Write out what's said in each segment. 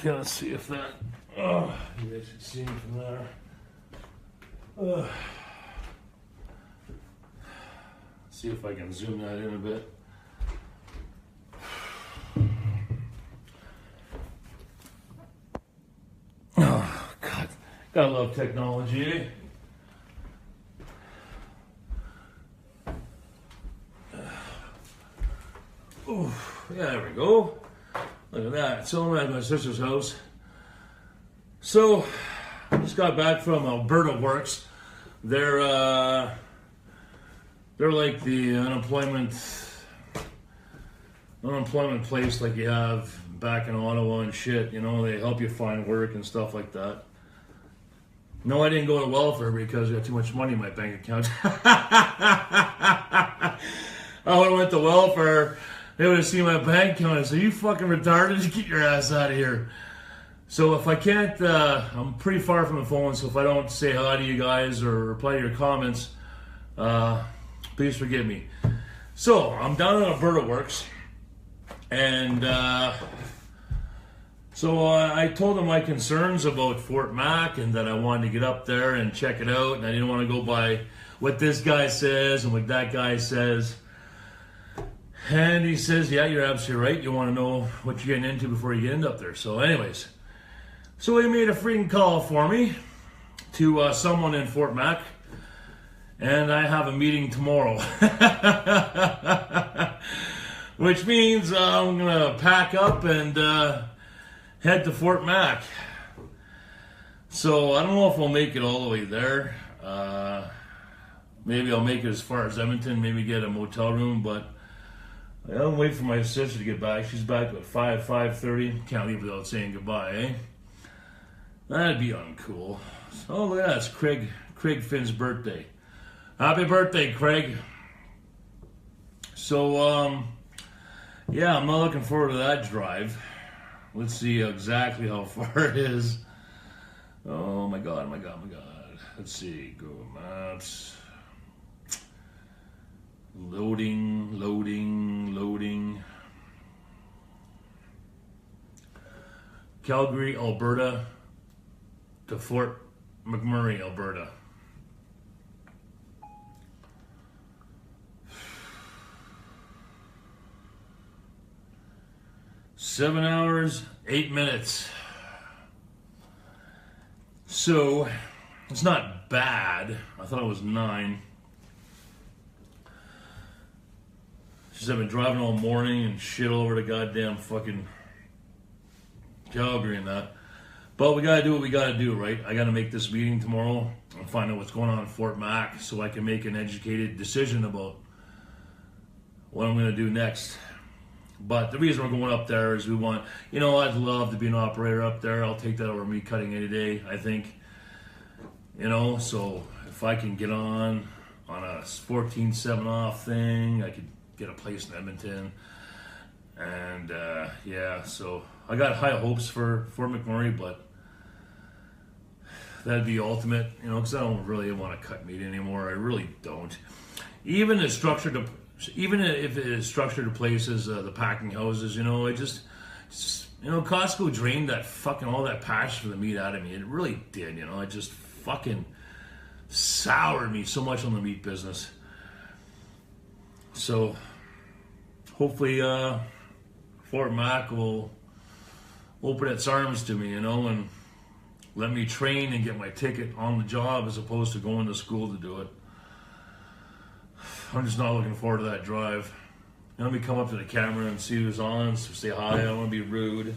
Okay, let's see if that. Oh, you guys can see me from there. See if I can zoom that in a bit. Oh, God. Gotta love technology, eh? Oh, yeah, there we go. Look at that. So I'm at my sister's house. So, I just got back from Alberta Works. They're like the unemployment place like you have back in Ottawa and shit. You know, they help you find work and stuff like that. No, I didn't go to welfare because I got too much money in my bank account. I would have went to welfare. They would have seen my bank account and said, "You fucking retarded, get your ass out of here." So if I can't, I'm pretty far from the phone, so if I don't say hi to you guys or reply to your comments, please forgive me. So I'm down at Alberta Works, and so I told them my concerns about Fort Mac and that I wanted to get up there and check it out, and I didn't want to go by what this guy says and what that guy says. And he says, "Yeah, you're absolutely right. You want to know what you're getting into before you get up there." So anyways, so he made a freaking call for me to someone in Fort Mac, and I have a meeting tomorrow. Which means I'm going to pack up and head to Fort Mac. So I don't know if I'll make it all the way there. Maybe I'll make it as far as Edmonton, maybe get a motel room, but I'll wait for my sister to get back. She's back at 5:30. Can't leave without saying goodbye, eh? That'd be uncool. Oh, look at that. It's Craig Finn's birthday. Happy birthday, Craig. So, yeah, I'm not looking forward to that drive. Let's see exactly how far it is. Oh, my God, my God, my God. Let's see. Google Maps. Loading. Calgary, Alberta to Fort McMurray, Alberta. Seven hours, 8 minutes. So, it's not bad. I thought it was 9. I've been driving all morning and shit all over the goddamn fucking Calgary and that. But we gotta do what we gotta do, right? I gotta make this meeting tomorrow and find out what's going on in Fort Mac so I can make an educated decision about what I'm gonna do next. But the reason we're going up there is we want, you know, I'd love to be an operator up there. I'll take that over me cutting any day, I think. You know, so if I can get on a 14/7 off thing, I could get a place in Edmonton, and yeah, so I got high hopes for McMurray, but that'd be ultimate, you know, because I don't really want to cut meat anymore. I really don't. Even if it's structured to places, the packing houses, you know, it just you know, Costco drained that fucking all that passion for the meat out of me. It really did, you know. It just fucking soured me so much on the meat business. So hopefully Fort Mac will open its arms to me, you know, and let me train and get my ticket on the job as opposed to going to school to do it. I'm just not looking forward to that drive. Let me come up to the camera and see who's on, so say hi. I don't want to be rude.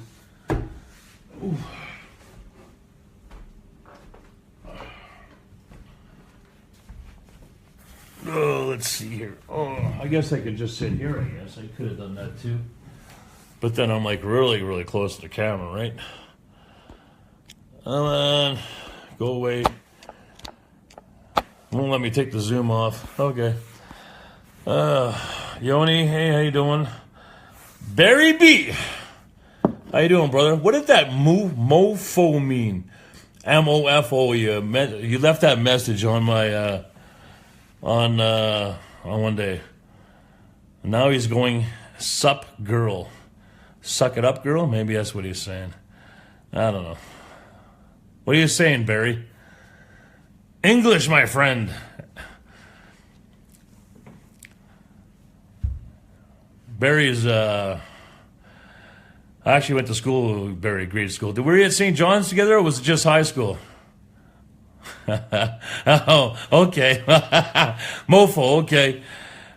Ooh. Oh, let's see here. Oh, I guess I could just sit here, I guess. I could have done that too. But then I'm like really, really close to the camera, right? Come on. Go away. Won't let me take the zoom off. Okay. Yoni, hey, how you doing? Barry B. How you doing, brother? What did that mofo mean? M-O-F-O. You left that message on my... on one day. Now he's going, sup girl. Suck it up, girl? Maybe that's what he's saying. I don't know. What are you saying, Barry? English, my friend. Barry is, I actually went to school with Barry, grade school. Were we at St. John's together, or was it just high school? Oh, okay. Mofo, okay.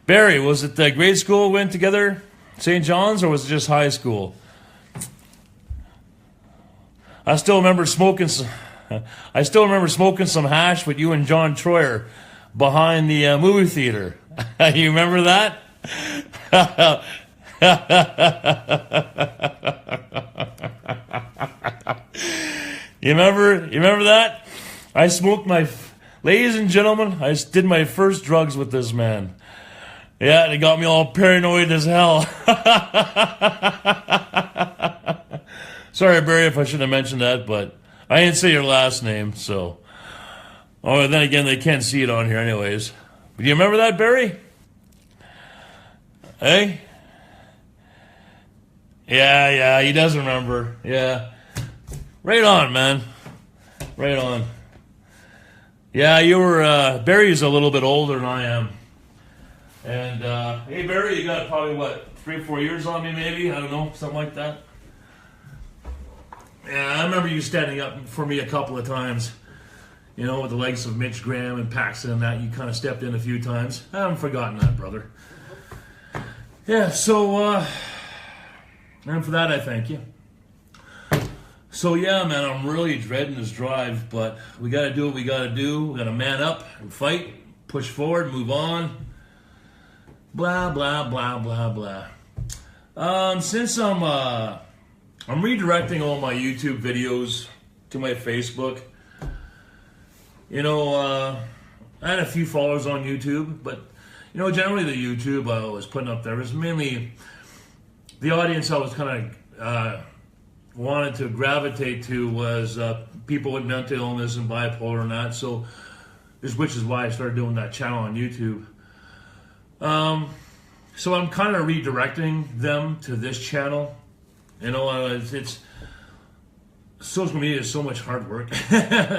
Barry, was it grade school went together, St. John's, or was it just high school? I still remember smoking some hash with you and John Troyer behind the movie theater. You remember that? You remember that? I smoked ladies and gentlemen, I did my first drugs with this man. Yeah, they got me all paranoid as hell. Sorry, Barry, if I shouldn't have mentioned that, but I didn't say your last name, so. Oh, then again, they can't see it on here anyways. But do you remember that, Barry? Hey? Yeah, he does remember. Yeah. Right on, man. Right on. Yeah, you were, Barry's a little bit older than I am. And, hey, Barry, you got probably, 3 or 4 years on me, maybe? I don't know, something like that. Yeah, I remember you standing up for me a couple of times. You know, with the likes of Mitch Graham and Paxton and that. You kind of stepped in a few times. I haven't forgotten that, brother. Yeah, so, and for that, I thank you. So, yeah, man, I'm really dreading this drive, but we got to do what we got to do. We got to man up and fight, push forward, move on. Blah, blah, blah, blah, blah. Since I'm redirecting all my YouTube videos to my Facebook. You know, I had a few followers on YouTube, but, you know, generally the YouTube I was putting up there was mainly the audience I was kind of wanted to gravitate to was people with mental illness and bipolar and that. So, which is why I started doing that channel on YouTube. So I'm kind of redirecting them to this channel. You know, it's social media is so much hard work.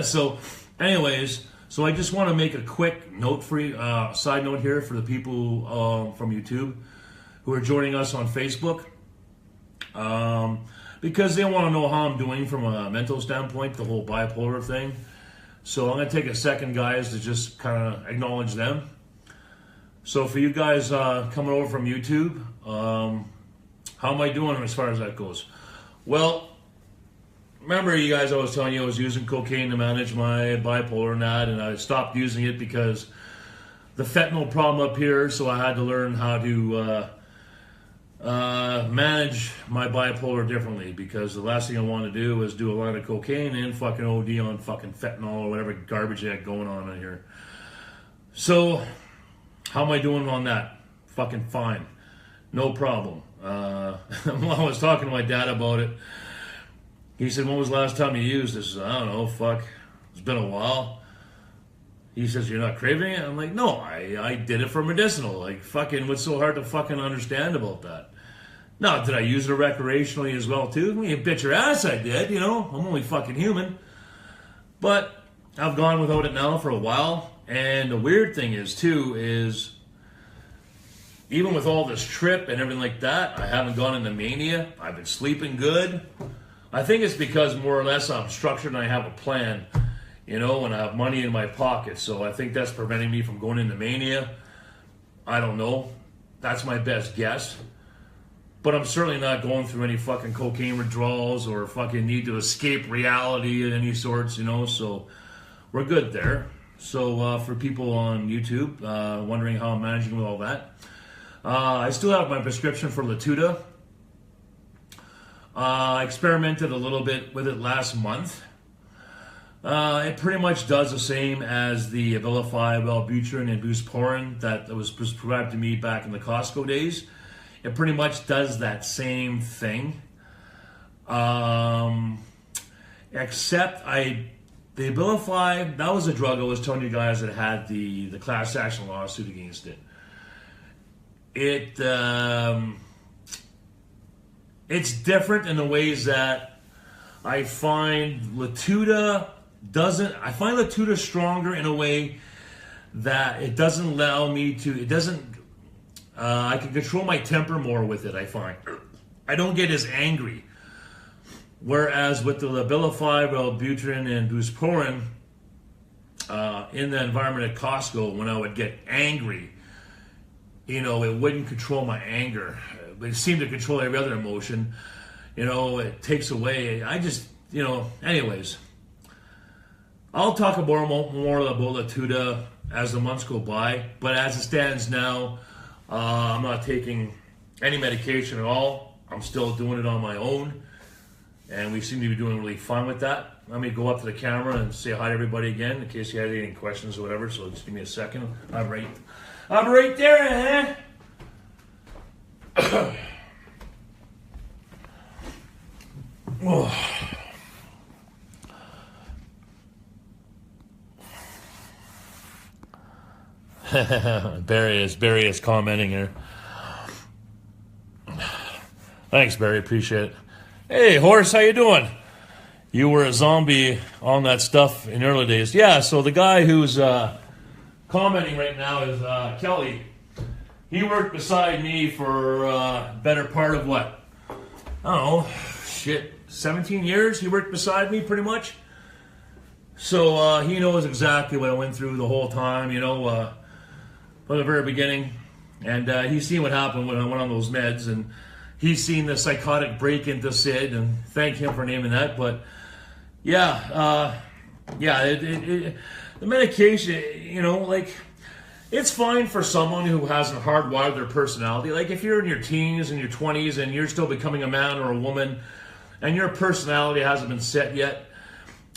So, anyways, so I just want to make a quick note for you, side note here for the people from YouTube who are joining us on Facebook, because they want to know how I'm doing from a mental standpoint, the whole bipolar thing. So I'm going to take a second, guys, to just kind of acknowledge them. So for you guys coming over from YouTube, how am I doing as far as that goes? Well, remember you guys, I was telling you I was using cocaine to manage my bipolar and that, and I stopped using it because the fentanyl problem up here, so I had to learn how to manage my bipolar differently, because the last thing I wanted to do was do a lot of cocaine and fucking OD on fucking fentanyl or whatever garbage I had going on in here. So, how am I doing on that? Fucking fine. No problem. When I was talking to my dad about it, he said, when was the last time you used this? I don't know, fuck. It's been a while. He says, you're not craving it? I'm like, no, I did it for medicinal. Like, fucking, what's so hard to fucking understand about that? Now, did I use it recreationally as well, too? I mean, you bitch your ass, I did, you know? I'm only fucking human. But I've gone without it now for a while. And the weird thing is, too, is even with all this trip and everything like that, I haven't gone into mania. I've been sleeping good. I think it's because more or less I'm structured and I have a plan, you know, and I have money in my pocket. So I think that's preventing me from going into mania. I don't know. That's my best guess. But I'm certainly not going through any fucking cocaine withdrawals or fucking need to escape reality of any sorts, you know. So we're good there. So for people on YouTube wondering how I'm managing with all that, I still have my prescription for Latuda. I experimented a little bit with it last month. It pretty much does the same as the Abilify, Wellbutrin, and Buspirone that was prescribed to me back in the Costco days. It pretty much does that same thing. Except the Abilify, that was a drug I was telling you guys that had the class action lawsuit against it. It's different in the ways that I find Latuda doesn't. I find Latuda stronger in a way that it doesn't allow me to. It doesn't. I can control my temper more with it. I find I don't get as angry. Whereas with the Abilify, Wellbutrin, and Buspirone, in the environment at Costco, when I would get angry, it wouldn't control my anger. It seemed to control every other emotion. It takes away. I just, anyways. I'll talk more about Latuda as the months go by, but as it stands now, I'm not taking any medication at all. I'm still doing it on my own, and we seem to be doing really fun with that. Let me go up to the camera and say hi to everybody again in case you had any questions or whatever, so just give me a second. I'm right there, Oh. Barry is commenting here. Thanks, Barry. Appreciate it. Hey, Horse, how you doing? You were a zombie on that stuff in early days. Yeah, so the guy who's commenting right now is Kelly. He worked beside me for better part of what? I don't know. 17 years he worked beside me pretty much. So he knows exactly what I went through the whole time, from the very beginning. And he's seen what happened when I went on those meds, and he's seen the psychotic break into Sid, and thank him for naming that. But the medication, it's fine for someone who hasn't hardwired their personality. Like if you're in your teens and your 20s and you're still becoming a man or a woman and your personality hasn't been set yet,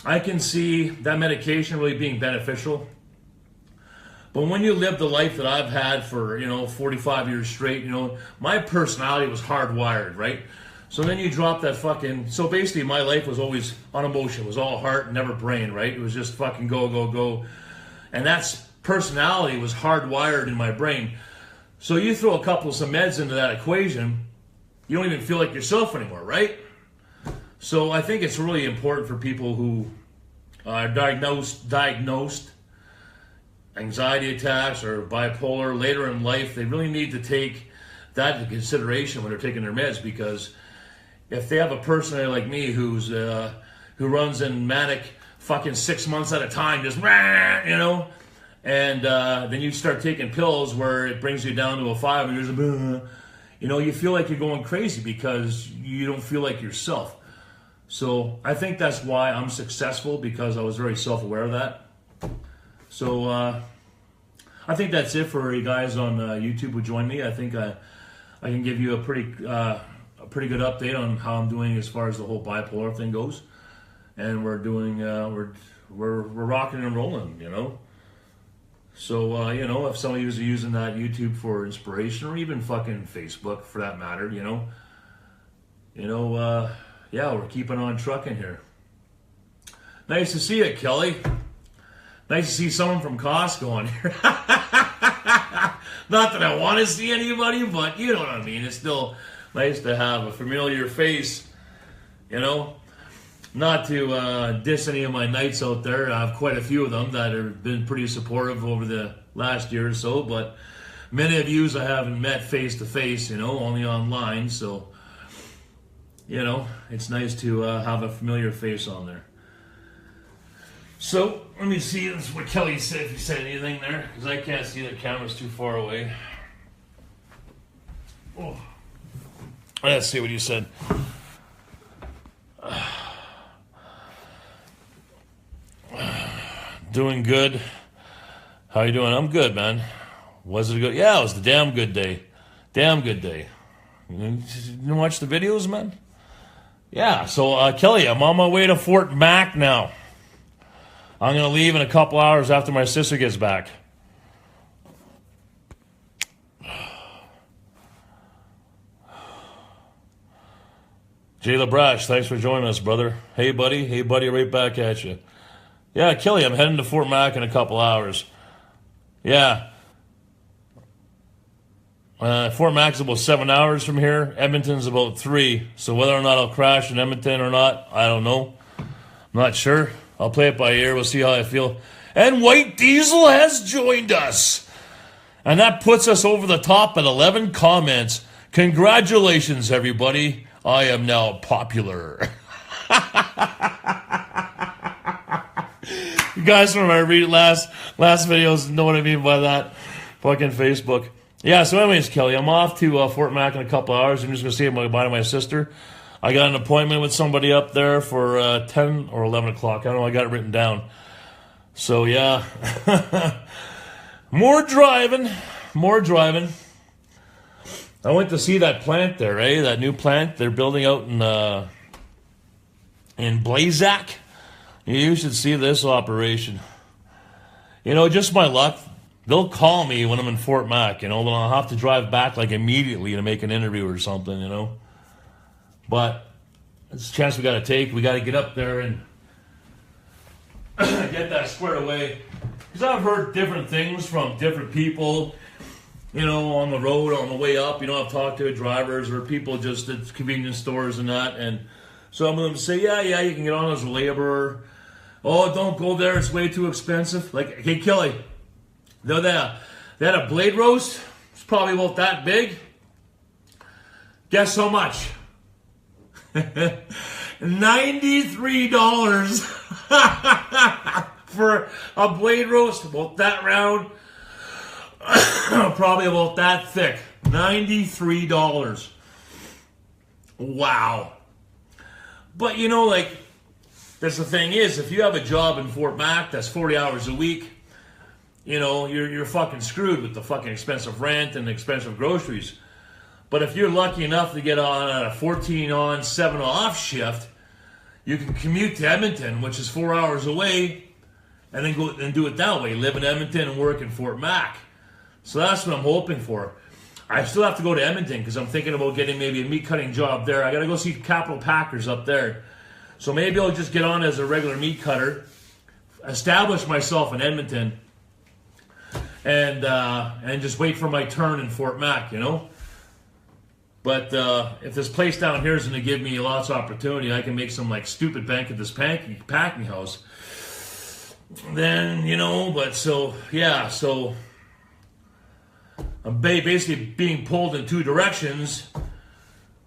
I can see that medication really being beneficial. But when you live the life that I've had for, 45 years straight, my personality was hardwired, right? So then you drop that so basically my life was always on emotion. It was all heart, never brain, right? It was just fucking go, go, go. And that's personality was hardwired in my brain. So you throw a couple of some meds into that equation, you don't even feel like yourself anymore, right? So I think it's really important for people who are diagnosed anxiety attacks or bipolar later in life. They really need to take that into consideration when they're taking their meds, because if they have a personality like me who runs in manic fucking 6 months at a time, just and then you start taking pills where it brings you down to a 5 and there's you feel like you're going crazy because you don't feel like yourself. So I think that's why I'm successful, because I was very self-aware of that. So I think that's it for you guys on YouTube who join me. I think I can give you a pretty good update on how I'm doing as far as the whole bipolar thing goes, and we're doing we're rocking and rolling, So if some of you are using that YouTube for inspiration, or even fucking Facebook for that matter, we're keeping on trucking here. Nice to see you, Kelly. Nice to see someone from Costco on here. Not that I want to see anybody, but you know what I mean. It's still nice to have a familiar face, Not to diss any of my knights out there. I have quite a few of them that have been pretty supportive over the last year or so, but many of yous I haven't met face to face, only online. So, it's nice to have a familiar face on there. So, let me see what Kelly said, if he said anything there, because I can't see, the camera's too far away. Oh. Let's see what you said. Doing good. How you doing? I'm good, man. Was it a good? Yeah, it was a damn good day. Damn good day. You didn't watch the videos, man? Yeah, so Kelly, I'm on my way to Fort Mac now. I'm going to leave in a couple hours after my sister gets back. Jay LaBrash, thanks for joining us, brother. Hey, buddy. Hey, buddy, right back at you. Yeah, Kelly, I'm heading to Fort Mac in a couple hours. Yeah. Fort Mac is about 7 hours from here. Edmonton's about 3. So whether or not I'll crash in Edmonton or not, I don't know. I'm not sure. I'll play it by ear. We'll see how I feel. And White Diesel has joined us. And that puts us over the top at 11 comments. Congratulations, everybody. I am now popular. You guys from my last videos know what I mean by that. Fucking Facebook. Yeah, so anyways, Kelly, I'm off to Fort Mac in a couple hours. I'm just going to say goodbye to my sister. I got an appointment with somebody up there for 10 or 11 o'clock. I don't know. I got it written down. So, yeah. More driving. I went to see that plant there, eh? That new plant they're building out in Blazak. You should see this operation. You know, just my luck. They'll call me when I'm in Fort Mac, you know, then I'll have to drive back like immediately to make an interview or something, you know. But it's a chance we got to take. We got to get up there and get that squared away. Because I've heard different things from different people, you know, on the road, on the way up. You know, I've talked to drivers or people just at convenience stores and that. And some of them say, yeah, you can get on as a laborer. Oh, don't go there. It's way too expensive. Like, hey, Kelly. They had a blade roast. It's probably about that big. Guess how much? $93 for a blade roast about that round. Probably about that thick. $93. Wow. But you know, like, that's the thing is, if you have a job in Fort Mac that's 40 hours a week, you know, you're fucking screwed with the fucking expensive rent and expensive groceries. But if you're lucky enough to get on a 14 on, 7 off shift, you can commute to Edmonton, which is 4 hours away, and then go and do it that way. Live in Edmonton and work in Fort Mac. So that's what I'm hoping for. I still have to go to Edmonton because I'm thinking about getting maybe a meat cutting job there. I got to go see Capital Packers up there. So maybe I'll just get on as a regular meat cutter, establish myself in Edmonton, and just wait for my turn in Fort Mac, you know. But if this place down here is going to give me lots of opportunity, I can make some like stupid bank at this packing house. Then, you know, but so, yeah, so I'm basically being pulled in two directions,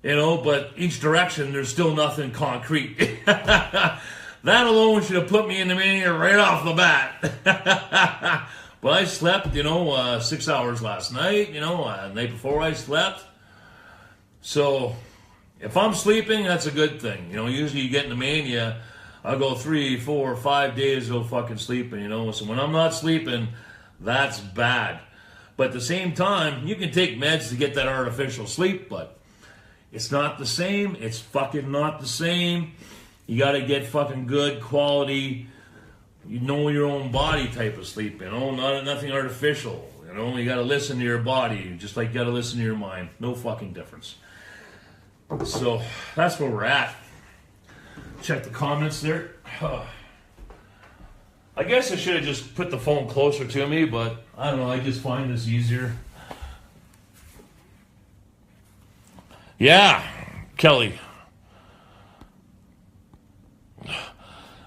you know, but each direction there's still nothing concrete. That alone should have put me in the mania right off the bat. But I slept, you know, 6 hours last night, you know, the night before I slept. So if I'm sleeping, that's a good thing. You know, usually you get in the mania, I'll go 3, 4, 5 days of fucking sleeping, you know. So when I'm not sleeping, that's bad. But at the same time, you can take meds to get that artificial sleep, but it's not the same. It's fucking not the same. You got to get fucking good quality, you know your own body type of sleep, you know, nothing artificial. You know, you got to listen to your body, just like you got to listen to your mind. No fucking difference. So that's where we're at. Check the comments there. I guess I should have just put the phone closer to me, but I don't know, I just find this easier. Yeah, Kelly.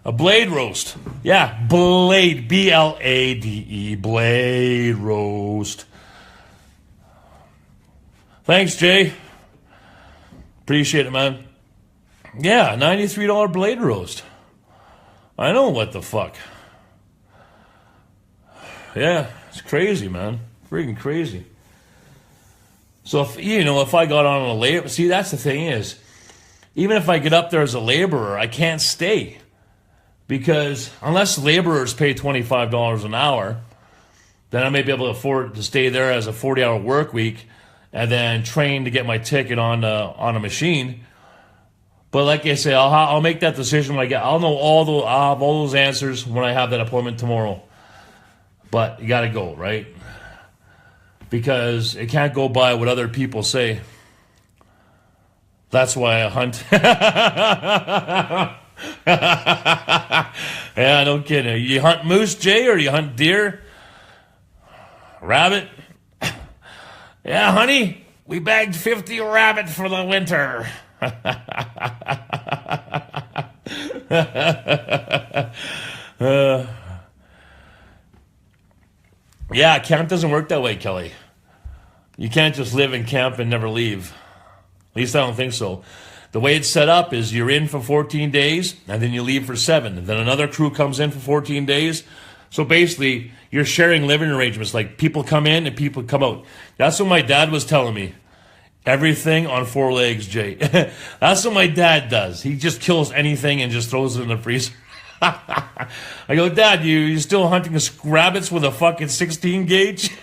A blade roast. Yeah, blade. B-L-A-D-E. Blade roast. Thanks, Jay. Appreciate it, man. Yeah, $93 blade roast. I know, what the fuck. Yeah, it's crazy, man. Freaking crazy. So, if I got on a labor... See, that's the thing is, even if I get up there as a laborer, I can't stay. Because unless laborers pay $25 an hour, then I may be able to afford to stay there as a 40-hour work week and then train to get my ticket on a machine. But like I say, I'll make that decision when I get... I'll have all those answers when I have that appointment tomorrow. But you got to go, right? Because it can't go by what other people say. That's why I hunt. Yeah, no kidding. You hunt moose, Jay, or you hunt deer? Rabbit? Yeah, honey, we bagged 50 rabbit for the winter. Yeah, camp doesn't work that way, Kelly. You can't just live in camp and never leave. At least I don't think so. The way it's set up is you're in for 14 days, and then you leave for 7. And then another crew comes in for 14 days. So basically, you're sharing living arrangements. Like, people come in and people come out. That's what my dad was telling me. Everything on 4 legs, Jay. That's what my dad does. He just kills anything and just throws it in the freezer. I go, Dad, you still hunting rabbits with a fucking 16 gauge?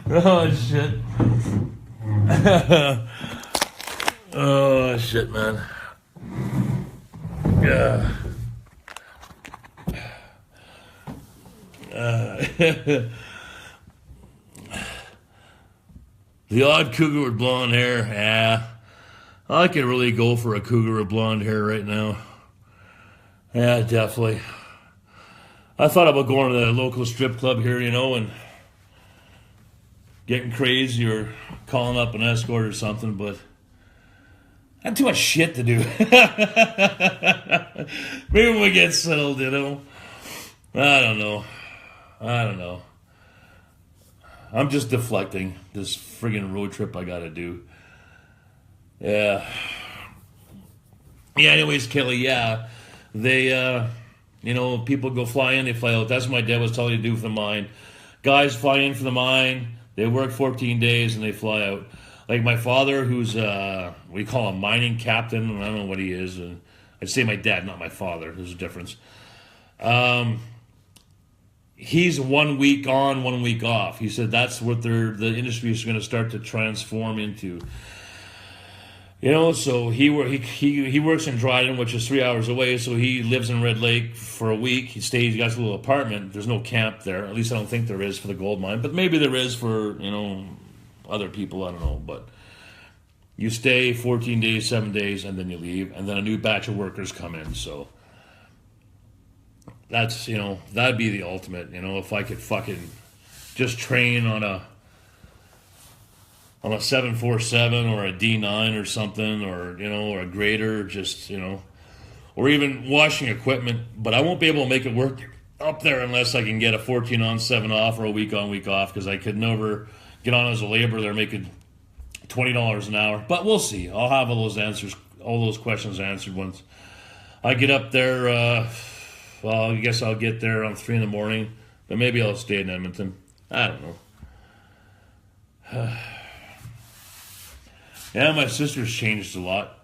Oh, shit. Oh, shit, man. Yeah. The odd cougar with blonde hair, yeah. I could really go for a cougar with blonde hair right now. Yeah, definitely. I thought about going to the local strip club here, and getting crazy or calling up an escort or something, but I have too much shit to do. Maybe when we get settled, I don't know. I'm just deflecting this friggin' road trip I gotta do. Yeah. Yeah, anyways, Kelly, yeah. They, people go fly in, they fly out. That's what my dad was telling you to do for the mine. Guys fly in for the mine, they work 14 days, and they fly out. Like my father, who's, we call him mining captain, I don't know what he is. I'd say my dad, not my father. There's a difference. He's 1 week on, 1 week off. He said that's what the industry is going to start to transform into. So he works in Dryden, which is 3 hours away. So he lives in Red Lake for a week. He got a little apartment. There's no camp there. At least I don't think there is for the gold mine. But maybe there is for other people. I don't know. But you stay 14 days, 7 days, and then you leave, and then a new batch of workers come in. So that's that'd be the ultimate. If I could fucking just train on a 747 or a D9 or something, or a grader, just or even washing equipment. But I won't be able to make it work up there unless I can get a 14 on, 7 off, or a week on, week off, because I could never get on as a laborer there making $20 an hour. But we'll see. I'll have all those questions answered once I get up there. Well, I guess I'll get there around 3 in the morning, but maybe I'll stay in Edmonton. I don't know. Yeah, my sister's changed a lot.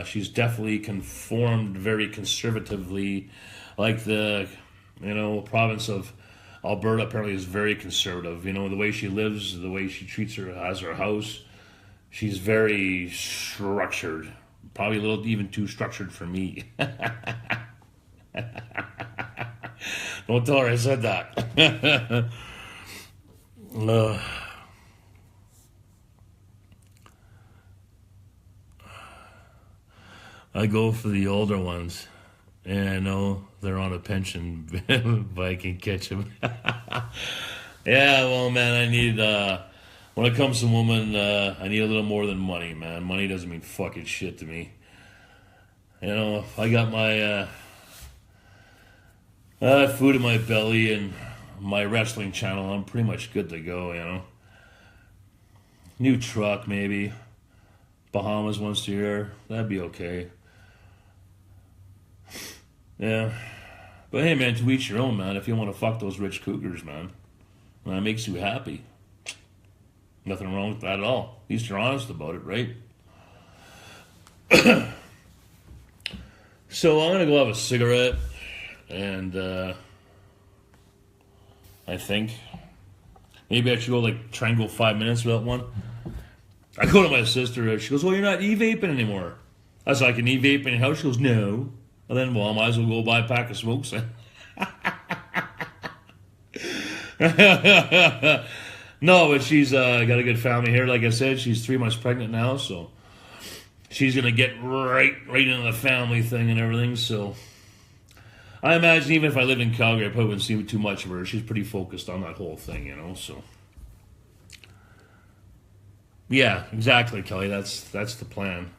She's definitely conformed very conservatively. Like the, province of Alberta apparently is very conservative. The way she lives, the way she treats her house. She's very structured. Probably a little even too structured for me. Don't tell her I said that. I go for the older ones, and I know they're on a pension, if I can catch them. Yeah, well, man, I need, when it comes to women, I need a little more than money, man. Money doesn't mean fucking shit to me. If I got my food in my belly and my wrestling channel, I'm pretty much good to go, New truck, maybe. Bahamas once a year, that'd be okay. Yeah. But hey, man, to each your own, man. If you want to fuck those rich cougars, man, that makes you happy. Nothing wrong with that at all. At least you're honest about it, right? So I'm going to go have a cigarette, and I think maybe I should go try and go 5 minutes without one. I go to my sister, she goes, well, you're not e-vaping anymore. I said, I can e-vape in your house? She goes, no. And then, well, I might as well go buy a pack of smokes then. No, but she's got a good family here. Like I said, she's 3 months pregnant now, so she's going to get right into the family thing and everything. So I imagine even if I lived in Calgary, I probably wouldn't see too much of her. She's pretty focused on that whole thing, so. Yeah, exactly, Kelly. That's the plan.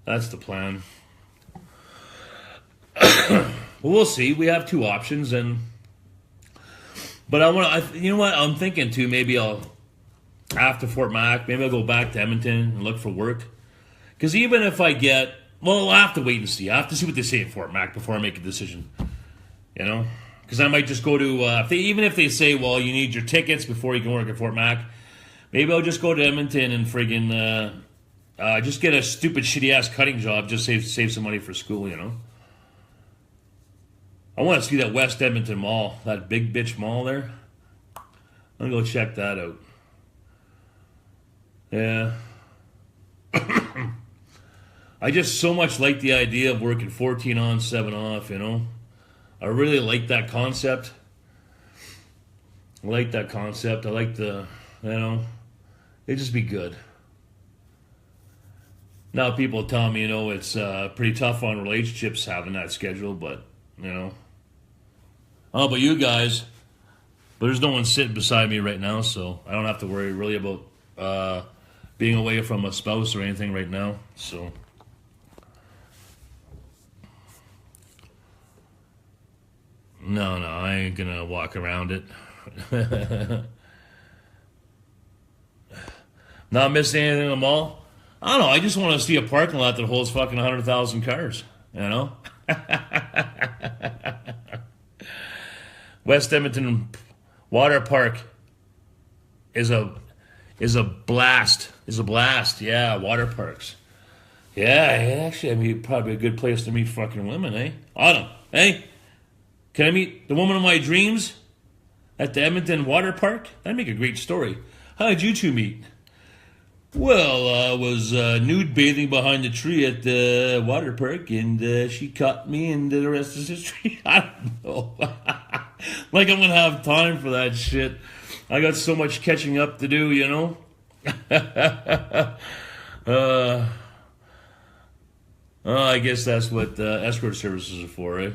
That's the plan. Well, we'll see. We have two options, but you know what? I'm thinking too. Maybe after Fort Mac, maybe I'll go back to Edmonton and look for work. Because even if I get, well, I'll have to wait and see. I have to see what they say at Fort Mac before I make a decision. Because I might just go to even if they say, well, you need your tickets before you can work at Fort Mac. Maybe I'll just go to Edmonton and friggin' just get a stupid shitty ass cutting job. Just save some money for school. I want to see that West Edmonton Mall, that big bitch mall there. I'm gonna go check that out. Yeah. I just so much like the idea of working 14 on, 7 off, I really like that concept. I like the, it'd just be good. Now people tell me, it's pretty tough on relationships having that schedule, but, Oh, but you guys, but there's no one sitting beside me right now, so I don't have to worry really about being away from a spouse or anything right now, so. No, I ain't gonna walk around it. Not missing anything in the mall? I don't know, I just want to see a parking lot that holds fucking 100,000 cars, West Edmonton Water Park is a blast. Yeah, water parks. Yeah, actually, probably a good place to meet fucking women, eh? Autumn, eh? Can I meet the woman of my dreams at the Edmonton Water Park? That'd make a great story. How did you two meet? Well, I was nude bathing behind a tree at the water park, and she caught me, and the rest is history. I don't know. Like I'm going to have time for that shit. I got so much catching up to do, I guess that's what escort services are for, right?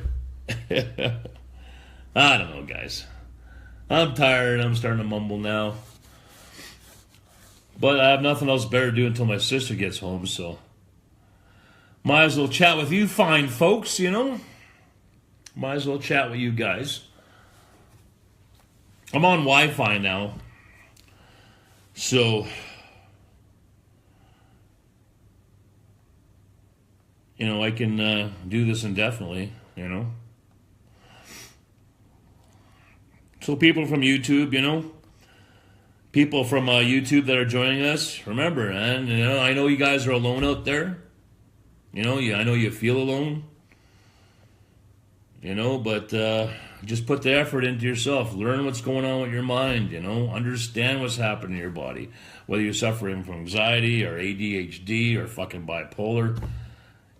I don't know, guys. I'm tired. I'm starting to mumble now. But I have nothing else better to do until my sister gets home, so might as well chat with you fine folks, Might as well chat with you guys. I'm on Wi-Fi now, so I can do this indefinitely, So people from YouTube, people from YouTube that are joining us, remember, and I know you guys are alone out there. I know you feel alone. But just put the effort into yourself. Learn what's going on with your mind, Understand what's happening in your body. Whether you're suffering from anxiety or ADHD or fucking bipolar.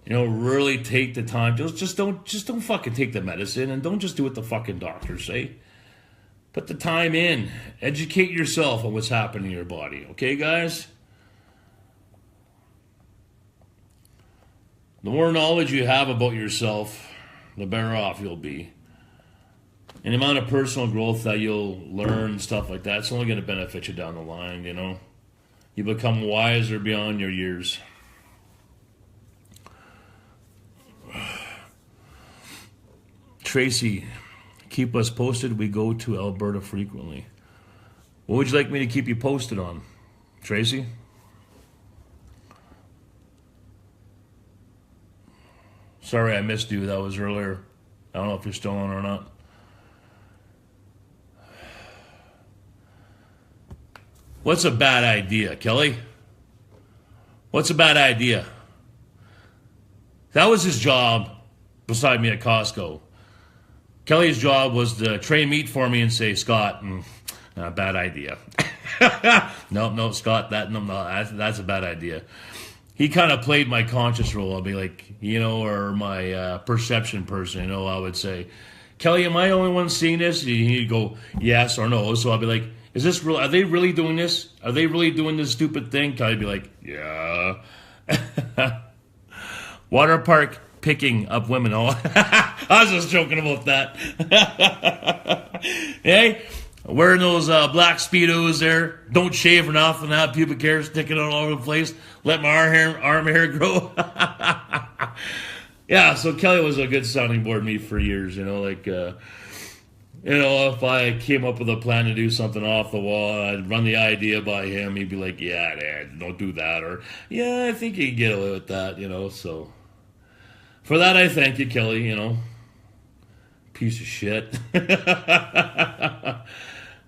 Really take the time. Just don't fucking take the medicine, and don't just do what the fucking doctors say. Put the time in. Educate yourself on what's happening in your body. Okay, guys? The more knowledge you have about yourself, the better off you'll be. And the amount of personal growth that you'll learn, stuff like that, it's only going to benefit you down the line, You become wiser beyond your years. Tracy, keep us posted. We go to Alberta frequently. What would you like me to keep you posted on, Tracy? Sorry I missed you. That was earlier. I don't know if you're still on or not. What's a bad idea, Kelly? What's a bad idea? That was his job beside me at Costco. Kelly's job was to tray meat for me and say, Scott, bad idea. No, Scott, that's a bad idea. He kind of played my conscious role. I'll be like, or my perception person, I would say, Kelly, am I the only one seeing this? He'd go, yes or no. So I'll be like, is this real? Are they really doing this? Are they really doing this stupid thing? Kelly'd be like, yeah. Water park picking up women. Oh, I was just joking about that. Hey, wearing those black Speedos there. Don't shave or nothing. Have pubic hair sticking out all over the place. Let my arm hair grow. Yeah, so Kelly was a good sounding board me for years, if I came up with a plan to do something off the wall, I'd run the idea by him. He'd be like, yeah, Dad, don't do that. Or, yeah, I think you can get away with that, so. For that, I thank you, Kelly, Piece of shit.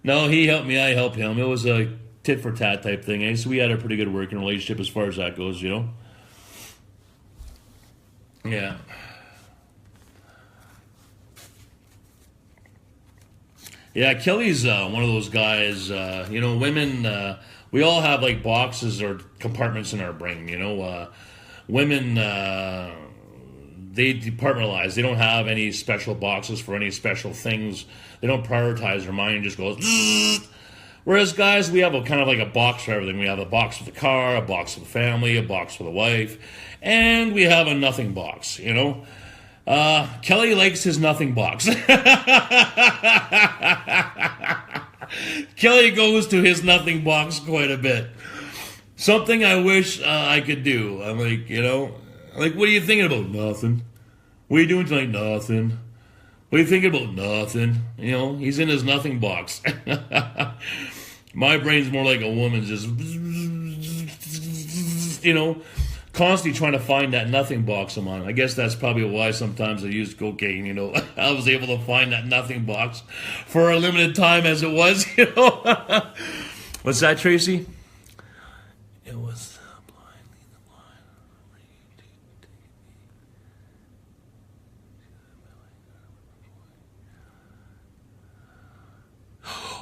No, he helped me, I helped him. It was a tit for tat type thing, So we had a pretty good working relationship as far as that goes, Yeah. Yeah, Kelly's one of those guys, women, we all have like boxes or compartments in our brain, women, they departmentalize. They don't have any special boxes for any special things. They don't prioritize. Their mind just goes, zzz. Whereas guys, we have a kind of like a box for everything. We have a box for the car, a box for the family, a box for the wife, and we have a nothing box, Kelly likes his nothing box. Kelly goes to his nothing box quite a bit. Something I wish I could do. I'm like, what are you thinking about? Nothing. What are you doing tonight? Nothing. What are you thinking about? Nothing. He's in his nothing box. My brain's more like a woman's, just, constantly trying to find that nothing box I'm on. I guess that's probably why sometimes I use cocaine, I was able to find that nothing box for a limited time as it was, What's that, Tracy? It was blind, lead the blind.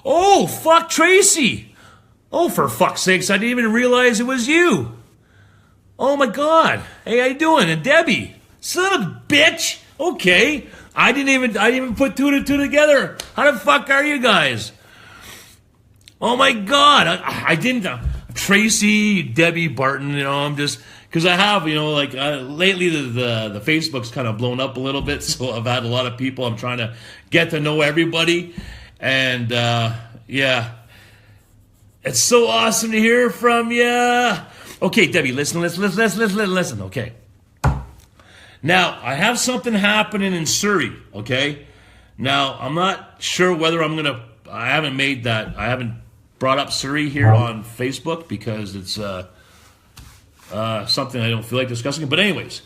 Oh, fuck, Tracy! Oh, for fuck's sakes, I didn't even realize it was you. Oh my God! Hey, how you doing? And Debbie, son of a bitch. Okay, I didn't even put two and two together. How the fuck are you guys? Oh my God! I didn't. Tracy, Debbie, Barton. I'm just because I have lately the Facebook's kind of blown up a little bit, so I've had a lot of people. I'm trying to get to know everybody, and yeah, it's so awesome to hear from you. Okay, Debbie, listen, okay. Now, I have something happening in Surrey, okay? Now, I'm not sure whether I haven't brought up Surrey here on Facebook because it's something I don't feel like discussing. But anyways,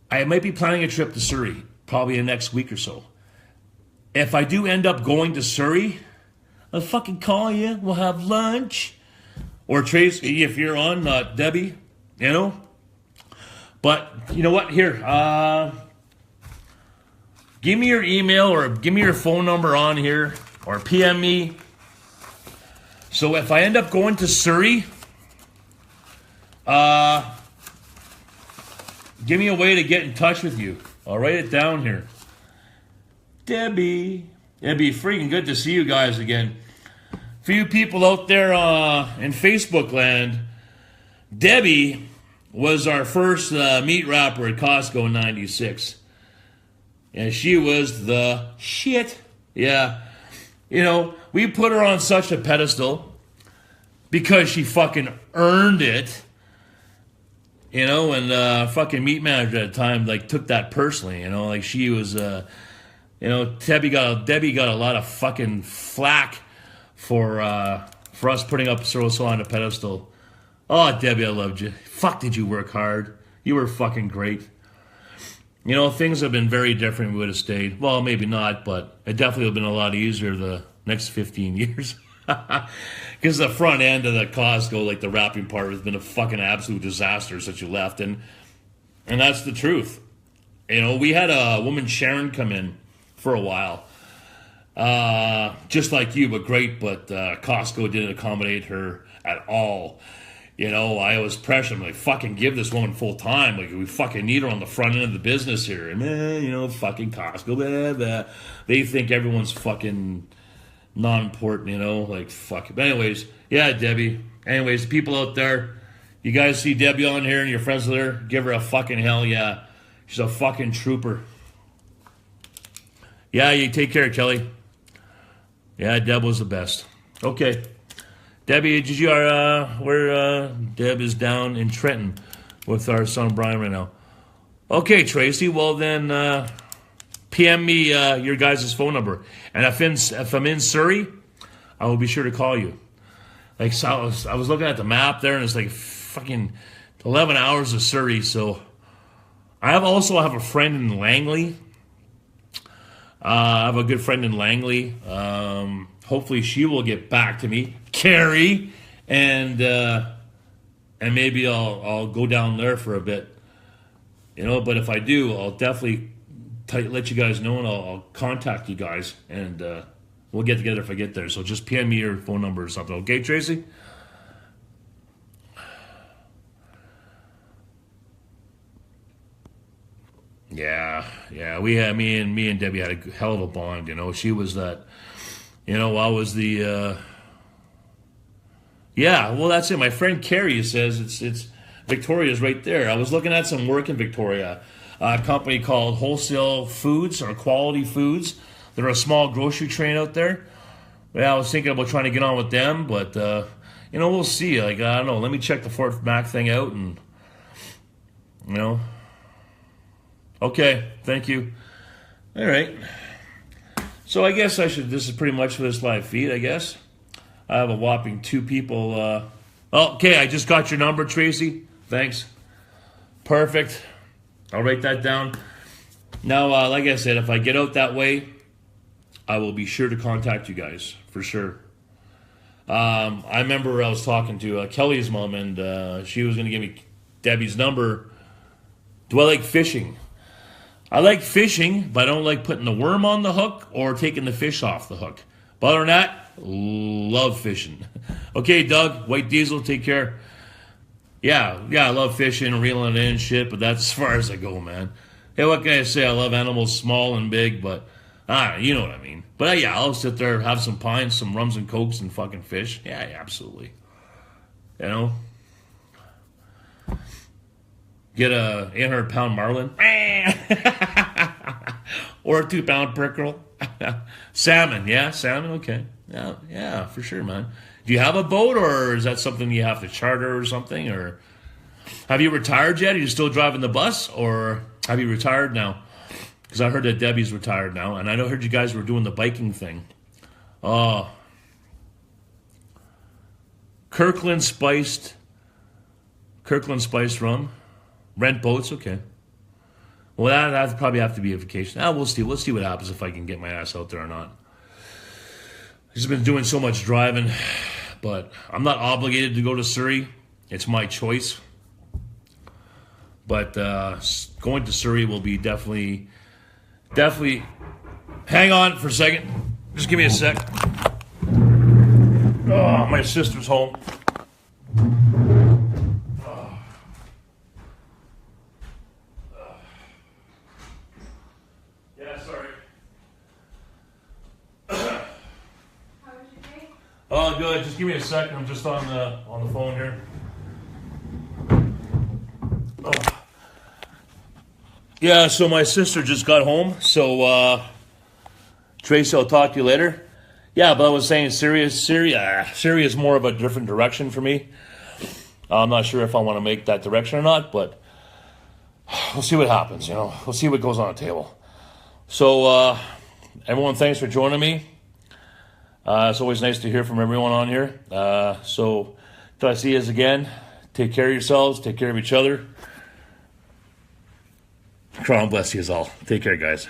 I might be planning a trip to Surrey, probably in the next week or so. If I do end up going to Surrey, I'll fucking call you, we'll have lunch. Or Tracy, if you're on, Debbie, But, you know what? Here, give me your email or give me your phone number on here or PM me. So if I end up going to Surrey, give me a way to get in touch with you. I'll write it down here. Debbie. It'd be freaking good to see you guys again. For you people out there in Facebook land, Debbie was our first meat wrapper at Costco in '96. And she was the shit. Yeah. We put her on such a pedestal because she fucking earned it. And fucking meat manager at the time took that personally, she was Debbie got a lot of fucking flack for us putting up so on a pedestal. Oh, Debbie, I loved you. Fuck, did you work hard? You were fucking great. Things have been very different if we would have stayed. Well, maybe not, but it definitely would have been a lot easier the next 15 years. Because the front end of the Costco, the wrapping part, has been a fucking absolute disaster since you left. And that's the truth. We had a woman, Sharon, come in for a while. Just like you, but great, but Costco didn't accommodate her at all. I was pressured. I'm like, fucking give this woman full time. We fucking need her on the front end of the business here. And fucking Costco, blah, blah. They think everyone's fucking non-important, fuck. But anyways, yeah, Debbie. Anyways, people out there, you guys see Debbie on here and your friends with her, give her a fucking hell yeah. She's a fucking trooper. Yeah, you take care, Kelly. Yeah, Deb was the best. Okay. Debbie, did you where Deb is down in Trenton with our son Brian right now. Okay, Tracy. Well then, PM me your guys' phone number, and if I'm in Surrey, I will be sure to call you. Like so I was looking at the map there, and it's like fucking 11 hours of Surrey. So I also have a friend in Langley. I have a good friend in Langley. Hopefully she will get back to me, Carrie, and maybe I'll go down there for a bit, But if I do, I'll definitely let you guys know, and I'll contact you guys, and we'll get together if I get there. So just PM me your phone number or something, okay, Tracy? Yeah. Me and Debbie had a hell of a bond. She was that. I was the. Yeah, well, that's it. My friend Carrie says it's Victoria's right there. I was looking at some work in Victoria, a company called Wholesale Foods or Quality Foods. They're a small grocery chain out there. Yeah, I was thinking about trying to get on with them, but we'll see. Like, I don't know. Let me check the Fort Mac thing out, and Okay, thank you. All right. So I guess this is pretty much for this live feed, I guess. I have a whopping 2 people. Okay, I just got your number, Tracy. Thanks. Perfect. I'll write that down. Now, like I said, if I get out that way, I will be sure to contact you guys, for sure. I remember I was talking to Kelly's mom, and she was going to give me Debbie's number. Do I like fishing? I like fishing, but I don't like putting the worm on the hook or taking the fish off the hook. But other than that, love fishing. Okay, Doug, White Diesel, take care. Yeah, I love fishing, reeling it in and shit, but that's as far as I go, man. Hey, what can I say? I love animals small and big, but you know what I mean. But yeah, I'll sit there, have some pints, some rums and cokes, and fucking fish. Yeah, absolutely. Get a 800-pound marlin. Or a 2-pound pickerel. Salmon, okay. Yeah, for sure, man. Do you have a boat, or is that something you have to charter or something? Or have you retired yet? Are you still driving the bus, or have you retired now? Because I heard that Debbie's retired now, and I heard you guys were doing the biking thing. Oh. Kirkland spiced rum. Rent boats, okay. Well, that'd probably have to be a vacation. We'll see. We'll see what happens if I can get my ass out there or not. I've just been doing so much driving, but I'm not obligated to go to Surrey. It's my choice. But going to Surrey will be definitely. Hang on for a second. Just give me a sec. Oh, my sister's home. Oh, good. Just give me a second. I'm just on the phone here. Oh. Yeah, so my sister just got home. So, Tracy, I'll talk to you later. Yeah, but I was saying Syria is more of a different direction for me. I'm not sure if I want to make that direction or not, but we'll see what happens, We'll see what goes on the table. So, everyone, thanks for joining me. It's always nice to hear from everyone on here. So, till I see you again, take care of yourselves, take care of each other. Crown bless you all. Take care, guys.